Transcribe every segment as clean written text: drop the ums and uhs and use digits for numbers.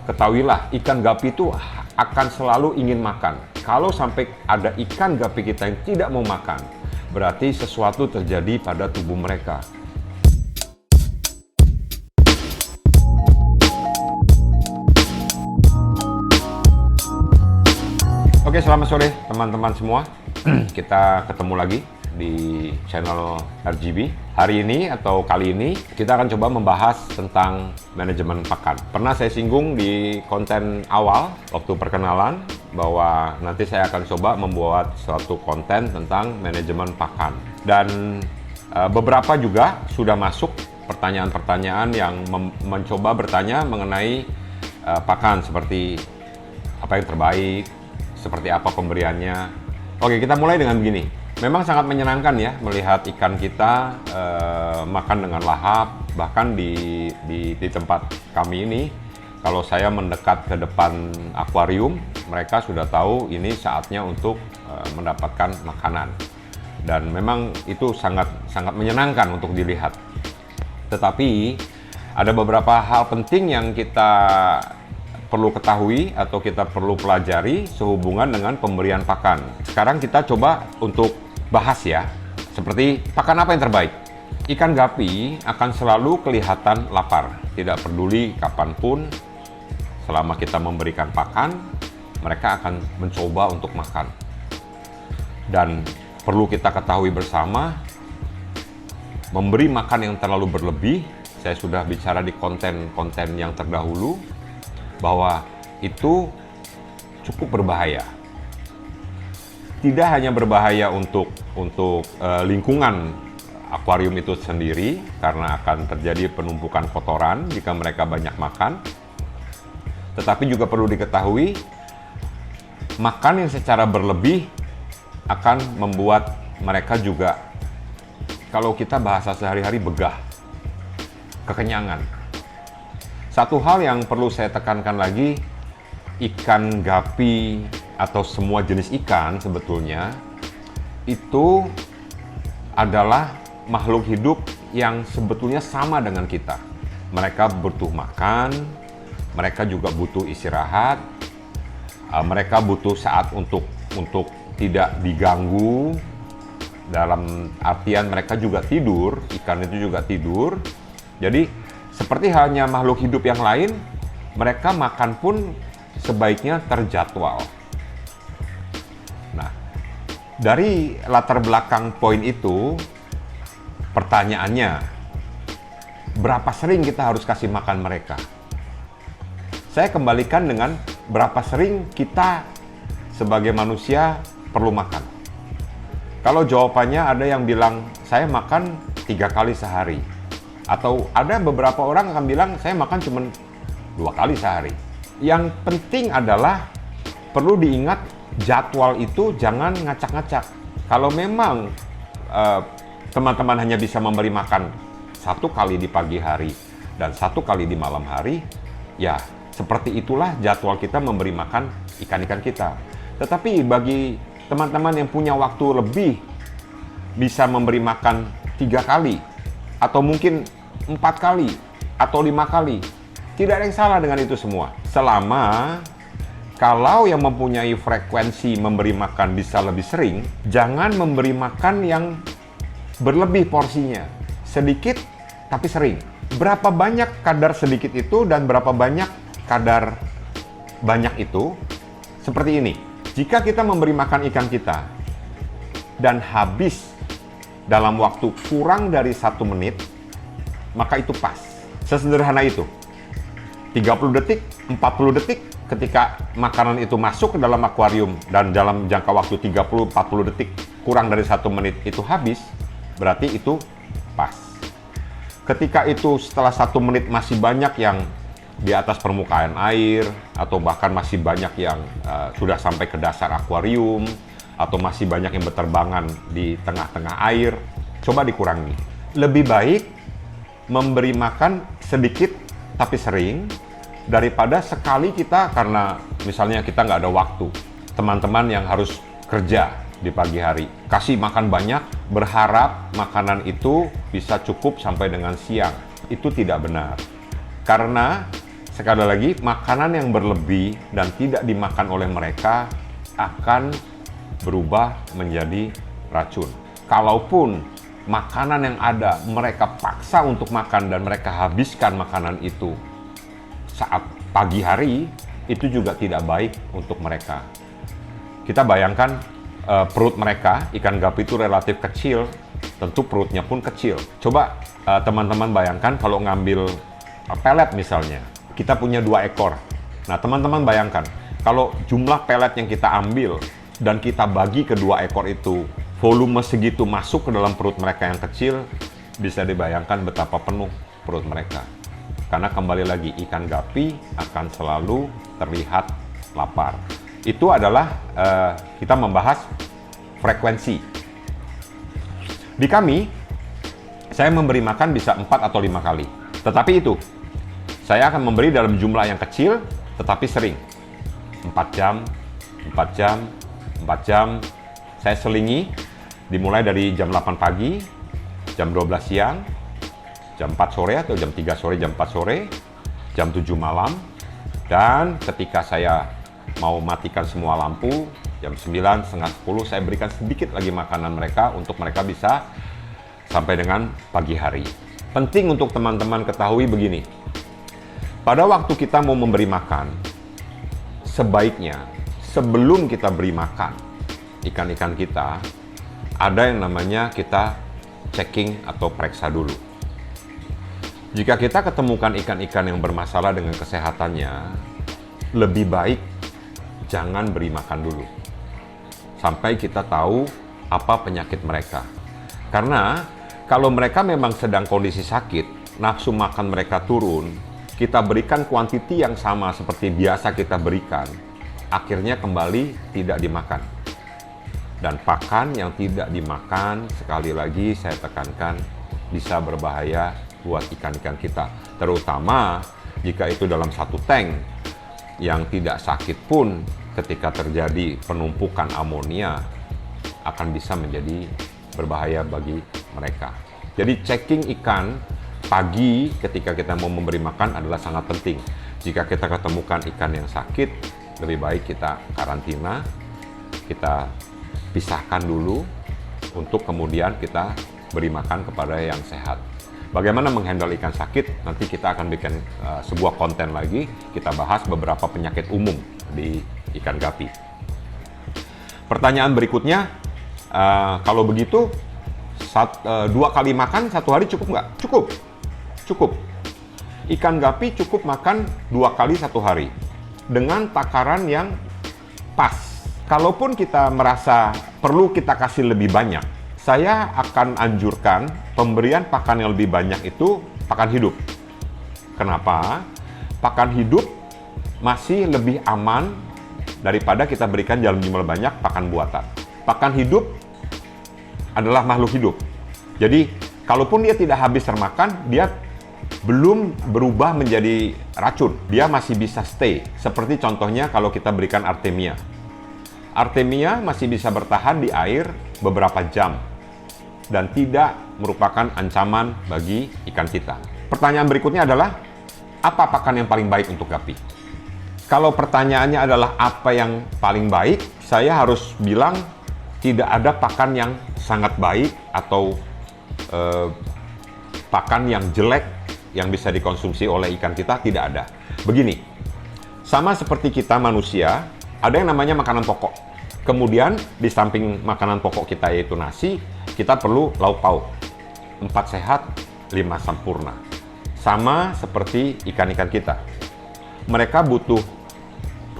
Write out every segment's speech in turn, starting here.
ketahuilah ikan gapi itu akan selalu ingin makan. Kalau sampai ada ikan gapi kita yang tidak mau makan, berarti sesuatu terjadi pada tubuh mereka. Oke, selamat sore teman-teman semua. Kita ketemu lagi di channel RGB. Hari ini atau kali ini kita akan coba membahas tentang manajemen pakan. Pernah saya singgung di konten awal waktu perkenalan bahwa nanti saya akan coba membuat suatu konten tentang manajemen pakan. Dan beberapa juga sudah masuk pertanyaan-pertanyaan yang mencoba bertanya mengenai pakan, seperti apa yang terbaik, seperti apa pemberiannya. Oke, kita mulai dengan begini. Memang sangat menyenangkan ya melihat ikan kita makan dengan lahap. Bahkan di tempat kami ini, kalau saya mendekat ke depan akuarium, mereka sudah tahu ini saatnya untuk mendapatkan makanan. Dan memang itu sangat menyenangkan untuk dilihat. Tetapi ada beberapa hal penting yang kita perlu ketahui atau kita perlu pelajari sehubungan dengan pemberian pakan. Sekarang kita coba untuk bahas ya, seperti pakan apa yang terbaik. Ikan gapi akan selalu kelihatan lapar, tidak peduli kapanpun. Selama kita memberikan pakan, mereka akan mencoba untuk makan. Dan perlu kita ketahui bersama, memberi makan yang terlalu berlebih, saya sudah bicara di konten-konten yang terdahulu, bahwa itu cukup berbahaya. Tidak hanya berbahaya untuk lingkungan akuarium itu sendiri, karena akan terjadi penumpukan kotoran jika mereka banyak makan, tetapi juga perlu diketahui makan yang secara berlebih akan membuat mereka juga, kalau kita bahasa sehari-hari, begah, kekenyangan. Satu hal yang perlu saya tekankan lagi, ikan gapi atau semua jenis ikan sebetulnya itu adalah makhluk hidup yang sebetulnya sama dengan kita. Mereka butuh makan, mereka juga butuh istirahat, mereka butuh saat untuk tidak diganggu. Dalam artian mereka juga tidur, ikan itu juga tidur. Jadi seperti halnya makhluk hidup yang lain, mereka makan pun sebaiknya terjadwal. Nah, dari latar belakang poin itu, pertanyaannya, berapa sering kita harus kasih makan mereka? Saya kembalikan dengan berapa sering kita sebagai manusia perlu makan. Kalau jawabannya ada yang bilang, saya makan 3 kali sehari. Atau ada beberapa orang akan bilang, saya makan cuma 2 kali sehari. Yang penting adalah perlu diingat, jadwal itu jangan ngacak-ngacak. Kalau memang teman-teman hanya bisa memberi makan 1 kali di pagi hari dan 1 kali di malam hari, ya seperti itulah jadwal kita memberi makan ikan-ikan kita. Tetapi bagi teman-teman yang punya waktu lebih, bisa memberi makan 3 kali, atau mungkin 4 kali, atau 5 kali. Tidak ada yang salah dengan itu semua. Selama kalau yang mempunyai frekuensi memberi makan bisa lebih sering, jangan memberi makan yang berlebih porsinya. Sedikit tapi sering. Berapa banyak kadar sedikit itu dan berapa banyak kadar banyak itu? Seperti ini. Jika kita memberi makan ikan kita dan habis dalam waktu kurang dari 1 menit, maka itu pas. Sesederhana itu. 30 detik, 40 detik, ketika makanan itu masuk ke dalam akuarium dan dalam jangka waktu 30-40 detik kurang dari 1 menit itu habis, berarti itu pas. Ketika itu setelah 1 menit masih banyak yang di atas permukaan air, atau bahkan masih banyak yang sudah sampai ke dasar akuarium, atau masih banyak yang berterbangan di tengah-tengah air, coba dikurangi. Lebih baik memberi makan sedikit tapi sering, daripada sekali kita, karena misalnya kita nggak ada waktu, teman-teman yang harus kerja di pagi hari, kasih makan banyak, berharap makanan itu bisa cukup sampai dengan siang. Itu tidak benar. Karena Sekali lagi, makanan yang berlebih dan tidak dimakan oleh mereka akan berubah menjadi racun. Kalaupun makanan yang ada mereka paksa untuk makan dan mereka habiskan makanan itu saat pagi hari, itu juga tidak baik untuk mereka. Kita bayangkan perut mereka, ikan gapi itu relatif kecil, tentu perutnya pun kecil. Coba teman-teman bayangkan kalau ngambil pelet misalnya, kita punya 2 ekor. Nah, teman-teman bayangkan, kalau jumlah pelet yang kita ambil dan kita bagi ke 2 ekor itu, volume segitu masuk ke dalam perut mereka yang kecil, bisa dibayangkan betapa penuh perut mereka. Karena kembali lagi, ikan gapi akan selalu terlihat lapar. Itu adalah kita membahas frekuensi. Di kami, saya memberi makan bisa 4 atau 5 kali. Tetapi itu, saya akan memberi dalam jumlah yang kecil, tetapi sering. 4 jam, 4 jam, 4 jam. Saya selingi, dimulai dari jam 8 pagi, jam 12 siang, jam 4 sore atau jam 3 sore, jam 4 sore, jam 7 malam. Dan ketika saya mau matikan semua lampu, jam 9, setengah 10, saya berikan sedikit lagi makanan mereka untuk mereka bisa sampai dengan pagi hari. Penting untuk teman-teman ketahui begini. Pada waktu kita mau memberi makan, sebaiknya sebelum kita beri makan ikan-ikan kita, ada yang namanya kita checking atau periksa dulu. Jika kita ketemukan ikan-ikan yang bermasalah dengan kesehatannya, lebih baik jangan beri makan dulu. Sampai kita tahu apa penyakit mereka. Karena kalau mereka memang sedang kondisi sakit, nafsu makan mereka turun, kita berikan kuantiti yang sama seperti biasa kita berikan, akhirnya kembali tidak dimakan. Dan pakan yang tidak dimakan, sekali lagi saya tekankan, bisa berbahaya buat ikan-ikan kita. Terutama jika itu dalam satu tank yang tidak sakit pun, ketika terjadi penumpukan amonia, akan bisa menjadi berbahaya bagi mereka. Jadi checking ikan pagi ketika kita mau memberi makan adalah sangat penting. Jika kita ketemukan ikan yang sakit, lebih baik kita karantina, kita pisahkan dulu untuk kemudian kita beri makan kepada yang sehat. Bagaimana menghandle ikan sakit? Nanti kita akan bikin sebuah konten lagi, kita bahas beberapa penyakit umum di ikan gapi. Pertanyaan berikutnya, kalau begitu 2 kali makan 1 hari cukup nggak? Cukup. Cukup. Ikan gapi cukup makan 2 kali 1 hari dengan takaran yang pas. Kalaupun kita merasa perlu kita kasih lebih banyak, saya akan anjurkan pemberian pakan yang lebih banyak itu pakan hidup. Kenapa? Pakan hidup masih lebih aman daripada kita berikan dalam jumlah banyak pakan buatan. Pakan hidup adalah makhluk hidup. Jadi, kalaupun dia tidak habis termakan, dia belum berubah menjadi racun. Dia masih bisa stay. Seperti contohnya kalau kita berikan Artemia. Artemia masih bisa bertahan di air beberapa jam dan tidak merupakan ancaman bagi ikan kita. Pertanyaan berikutnya adalah, apa pakan yang paling baik untuk gapi? Kalau pertanyaannya adalah apa yang paling baik, saya harus bilang tidak ada pakan yang sangat baik atau pakan yang jelek yang bisa dikonsumsi oleh ikan kita, tidak ada. Begini, sama seperti kita manusia, ada yang namanya makanan pokok. Kemudian di samping makanan pokok kita yaitu nasi, kita perlu lauk pauk. 4 sehat, 5 sempurna. Sama seperti ikan-ikan kita. Mereka butuh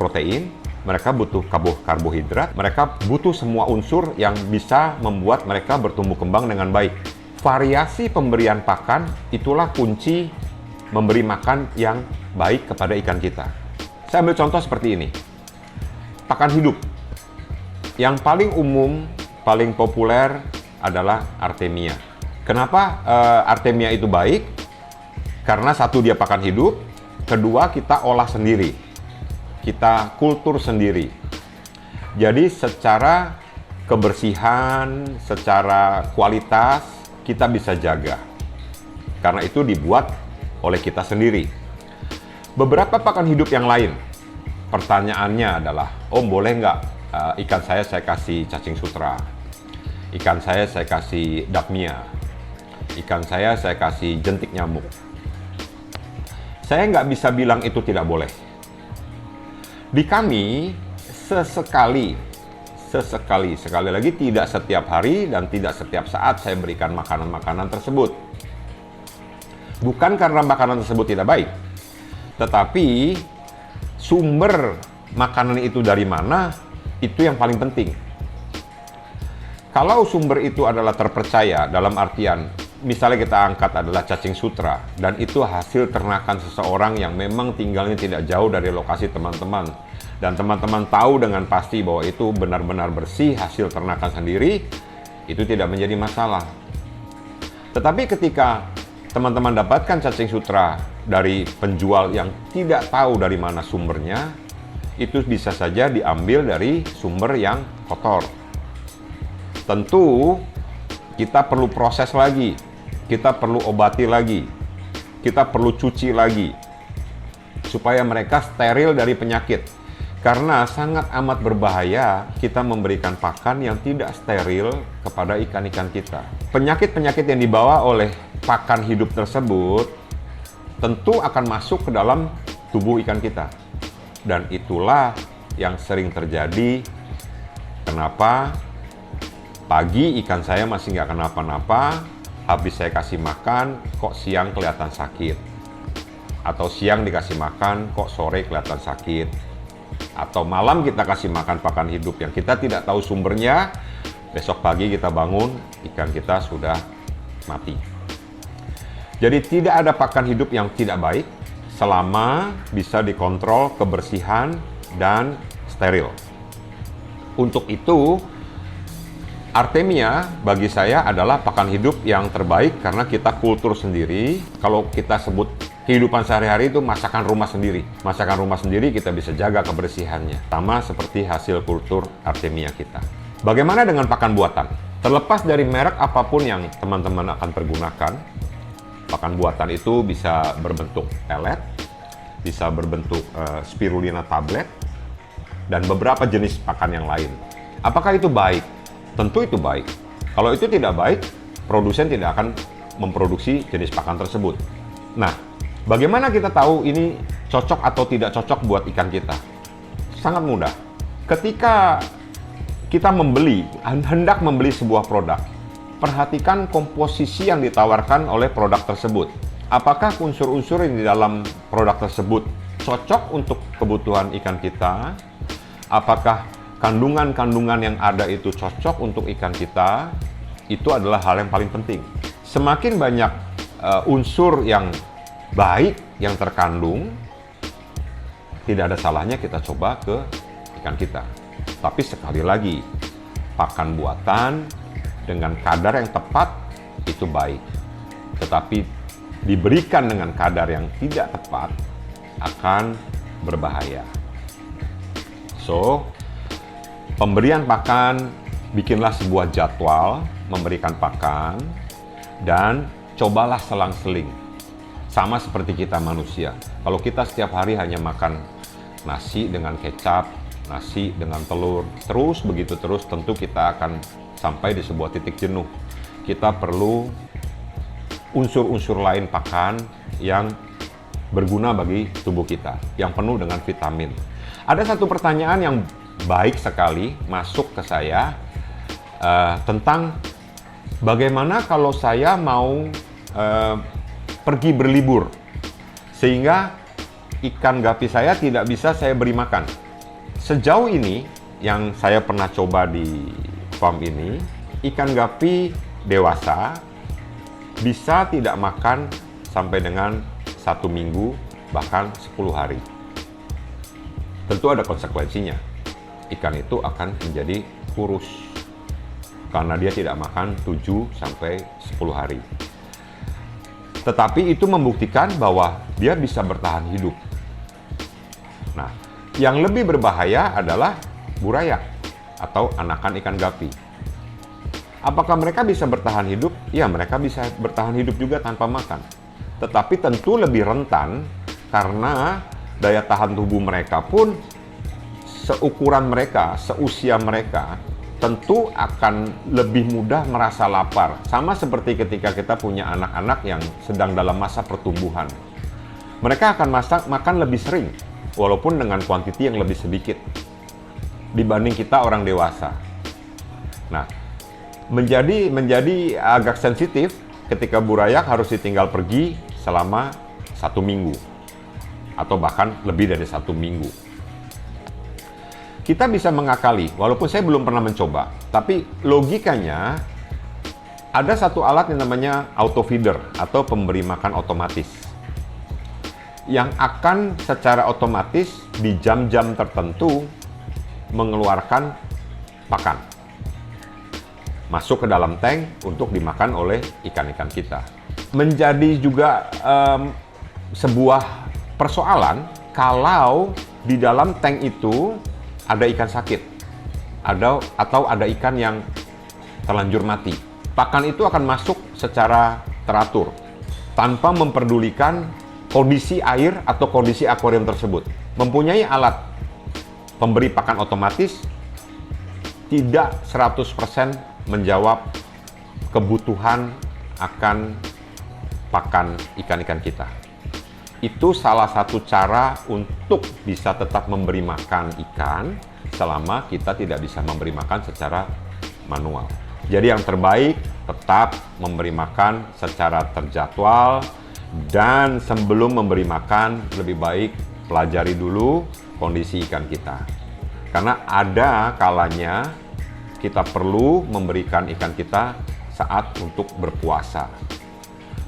protein, mereka butuh karbohidrat, mereka butuh semua unsur yang bisa membuat mereka bertumbuh kembang dengan baik. Variasi pemberian pakan itulah kunci memberi makan yang baik kepada ikan kita. Saya ambil contoh seperti ini. Pakan hidup. Yang paling umum, paling populer adalah Artemia. Kenapa Artemia itu baik? Karena satu, dia pakan hidup. Kedua, kita olah sendiri. Kita kultur sendiri. Jadi secara kebersihan, secara kualitas, kita bisa jaga. Karena itu dibuat oleh kita sendiri. Beberapa pakan hidup yang lain, pertanyaannya adalah, Om boleh nggak ikan saya kasih cacing sutra, ikan saya kasih dapnia, ikan saya kasih jentik nyamuk. Saya nggak bisa bilang itu tidak boleh. Di kami, sekali lagi tidak setiap hari dan tidak setiap saat saya berikan makanan-makanan tersebut. Bukan karena makanan tersebut tidak baik, tetapi sumber makanan itu dari mana, itu yang paling penting. Kalau sumber itu adalah terpercaya, dalam artian misalnya kita angkat adalah cacing sutra, dan itu hasil ternakan seseorang yang memang tinggalnya tidak jauh dari lokasi teman-teman, dan teman-teman tahu dengan pasti bahwa itu benar-benar bersih, hasil ternakan sendiri, itu tidak menjadi masalah. Tetapi ketika teman-teman dapatkan cacing sutra dari penjual yang tidak tahu dari mana sumbernya, itu bisa saja diambil dari sumber yang kotor. Tentu kita perlu proses lagi, kita perlu obati lagi, kita perlu cuci lagi, supaya mereka steril dari penyakit. Karena sangat amat berbahaya kita memberikan pakan yang tidak steril kepada ikan-ikan kita. Penyakit-penyakit yang dibawa oleh pakan hidup tersebut tentu akan masuk ke dalam tubuh ikan kita. Dan itulah yang sering terjadi. Kenapa pagi ikan saya masih nggak kenapa-napa, habis saya kasih makan kok siang kelihatan sakit, atau siang dikasih makan kok sore kelihatan sakit, atau malam kita kasih makan pakan hidup yang kita tidak tahu sumbernya, besok pagi kita bangun ikan kita sudah mati. Jadi tidak ada pakan hidup yang tidak baik selama bisa dikontrol kebersihan dan steril. Untuk itu Artemia bagi saya adalah pakan hidup yang terbaik karena kita kultur sendiri. Kalau kita sebut kehidupan sehari-hari itu masakan rumah sendiri. Masakan rumah sendiri kita bisa jaga kebersihannya. Sama seperti hasil kultur Artemia kita. Bagaimana dengan pakan buatan? Terlepas dari merek apapun yang teman-teman akan pergunakan, pakan buatan itu bisa berbentuk pelet, bisa berbentuk spirulina tablet, dan beberapa jenis pakan yang lain. Apakah itu baik? Tentu itu baik. Kalau itu tidak baik, produsen tidak akan memproduksi jenis pakan tersebut. Nah, bagaimana kita tahu ini cocok atau tidak cocok buat ikan kita? Sangat mudah. Ketika kita hendak membeli sebuah produk, perhatikan komposisi yang ditawarkan oleh produk tersebut. Apakah unsur-unsur yang di dalam produk tersebut cocok untuk kebutuhan ikan kita? Apakah kandungan-kandungan yang ada itu cocok untuk ikan kita? Itu adalah hal yang paling penting. Semakin banyak unsur yang baik yang terkandung, tidak ada salahnya kita coba ke ikan kita. Tapi sekali lagi, pakan buatan dengan kadar yang tepat itu baik. Tetapi diberikan dengan kadar yang tidak tepat akan berbahaya. So, pemberian pakan, bikinlah sebuah jadwal memberikan pakan dan cobalah selang-seling. Sama seperti kita manusia. Kalau kita setiap hari hanya makan nasi dengan kecap, nasi dengan telur, terus begitu terus, tentu kita akan sampai di sebuah titik jenuh. Kita perlu unsur-unsur lain pakan yang berguna bagi tubuh kita, yang penuh dengan vitamin. Ada satu pertanyaan yang baik sekali masuk ke saya tentang bagaimana kalau saya mau pergi berlibur sehingga ikan gapi saya tidak bisa saya beri makan. Sejauh ini yang saya pernah coba di farm ini, ikan gapi dewasa bisa tidak makan sampai dengan 1 minggu, bahkan 10 hari. Tentu ada konsekuensinya. Ikan itu akan menjadi kurus karena dia tidak makan 7 sampai 10 hari. Tetapi itu membuktikan bahwa dia bisa bertahan hidup. Nah, yang lebih berbahaya adalah buraya atau anakan ikan gapi. Apakah mereka bisa bertahan hidup? Ya, mereka bisa bertahan hidup juga tanpa makan. Tetapi tentu lebih rentan karena daya tahan tubuh mereka pun seukuran mereka, seusia mereka, tentu akan lebih mudah merasa lapar. Sama seperti ketika kita punya anak-anak yang sedang dalam masa pertumbuhan. Mereka akan makan lebih sering, walaupun dengan kuantiti yang lebih sedikit dibanding kita orang dewasa. Nah, menjadi agak sensitif ketika burayak harus ditinggal pergi selama 1 minggu atau bahkan lebih dari 1 minggu. Kita bisa mengakali, walaupun saya belum pernah mencoba, tapi logikanya ada satu alat yang namanya auto feeder atau pemberi makan otomatis yang akan secara otomatis di jam-jam tertentu mengeluarkan pakan masuk ke dalam tank untuk dimakan oleh ikan-ikan kita. Menjadi juga sebuah persoalan kalau di dalam tank itu ada ikan sakit atau ada ikan yang terlanjur mati. Pakan itu akan masuk secara teratur tanpa memperdulikan kondisi air atau kondisi akuarium tersebut. Mempunyai alat pemberi pakan otomatis tidak 100% menjawab kebutuhan akan pakan ikan-ikan kita. Itu salah satu cara untuk bisa tetap memberi makan ikan selama kita tidak bisa memberi makan secara manual. Jadi yang terbaik tetap memberi makan secara terjadwal, dan sebelum memberi makan lebih baik pelajari dulu kondisi ikan kita. Karena ada kalanya kita perlu memberikan ikan kita saat untuk berpuasa.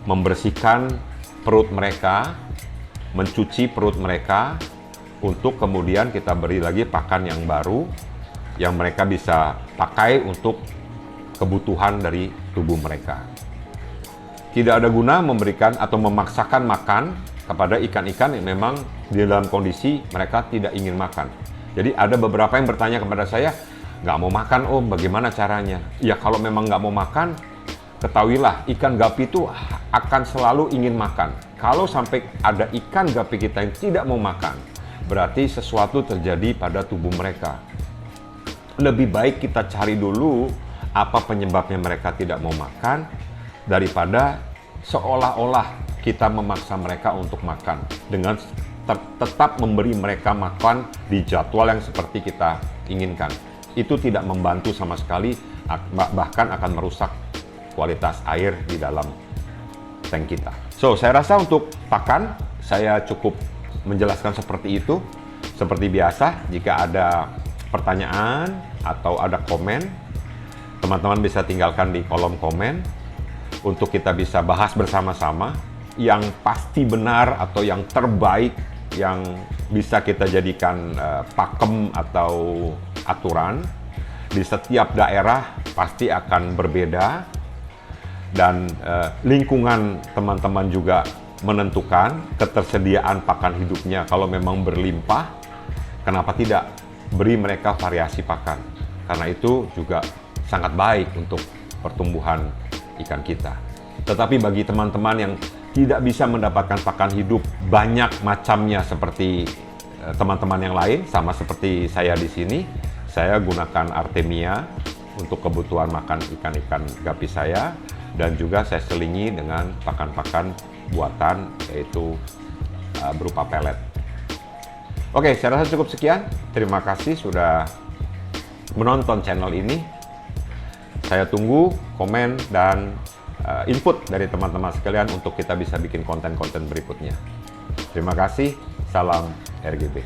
Membersihkan perut mereka, mencuci perut mereka, untuk kemudian kita beri lagi pakan yang baru yang mereka bisa pakai untuk kebutuhan dari tubuh mereka. Tidak ada guna memberikan atau memaksakan makan kepada ikan-ikan yang memang di dalam kondisi mereka tidak ingin makan. Jadi ada beberapa yang bertanya kepada saya, nggak mau makan om, bagaimana caranya? Ya kalau memang nggak mau makan, ketahuilah ikan gapi itu akan selalu ingin makan. Kalau sampai ada ikan gapi kita yang tidak mau makan, berarti sesuatu terjadi pada tubuh mereka. Lebih baik kita cari dulu apa penyebabnya mereka tidak mau makan, daripada seolah-olah kita memaksa mereka untuk makan dengan tetap memberi mereka makan di jadwal yang seperti kita inginkan. Itu tidak membantu sama sekali, bahkan akan merusak kualitas air di dalam tank kita. So, saya rasa untuk pakan, saya cukup menjelaskan seperti itu. Seperti biasa, jika ada pertanyaan atau ada komen, teman-teman bisa tinggalkan di kolom komen untuk kita bisa bahas bersama-sama yang pasti benar atau yang terbaik yang bisa kita jadikan pakem atau aturan. Di setiap daerah pasti akan berbeda, dan lingkungan teman-teman juga menentukan ketersediaan pakan hidupnya. Kalau memang berlimpah, kenapa tidak beri mereka variasi pakan? Karena itu juga sangat baik untuk pertumbuhan ikan kita. Tetapi bagi teman-teman yang tidak bisa mendapatkan pakan hidup banyak macamnya seperti teman-teman yang lain, sama seperti saya di sini, saya gunakan Artemia untuk kebutuhan makan ikan-ikan gapi saya, dan juga saya selingi dengan pakan-pakan buatan, yaitu berupa pelet. Oke, saya rasa cukup sekian. Terima kasih sudah menonton channel ini. Saya tunggu komen dan input dari teman-teman sekalian untuk kita bisa bikin konten-konten berikutnya. Terima kasih. Salam RGB.